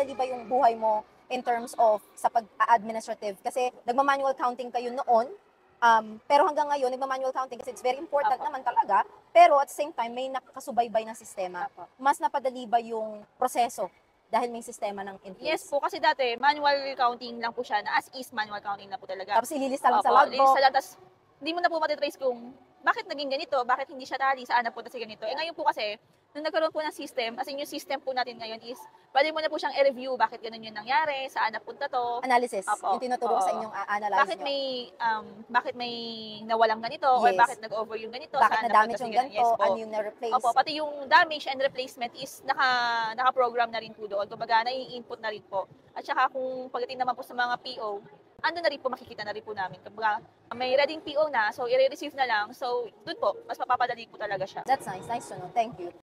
napadali ba yung buhay mo in terms of sa pag-administrative? Kasi nagma-manual counting kayo noon, pero hanggang ngayon, nagma-manual counting kasi it's very important Apo. naman talaga. Pero at the same time, may nakakasubaybay ng sistema. Apo. Mas napadali ba yung proseso dahil may sistema ng in Yes place? po, kasi dati manual counting lang po siya, na as is manual counting lang po talaga. Tapos ililista lang sa Opo, lilista logbook. lang, tas hindi mo na po matitrace kung bakit naging ganito, bakit hindi siya tali, saan napunta si ganito. Eh ngayon po kasi, nung nagkaroon po ng system, as in yung system po natin ngayon is, pwede mo na po siyang i-review bakit ganun yung nangyari, saan napunta to. Analysis, Opo, yung tinuturo sa oo. inyong analyze nyo. Bakit may nawalang ganito, or Yes. bakit nag-over yung ganito, Bakit saan na-damage napunta si yung ganito. ganito, Yes po. ano yung na-replace. Opo, pati yung damage and replacement is naka-program na rin po doon. Kumbaga, nai-input na rin po. At saka kung pagdating naman po sa mga PO, ando na rin po, makikita na rin po namin. Kumbaga, may ready PO na, so i-receive na lang. So, doon po, mas mapapadali po talaga siya. That's nice to know. Thank you.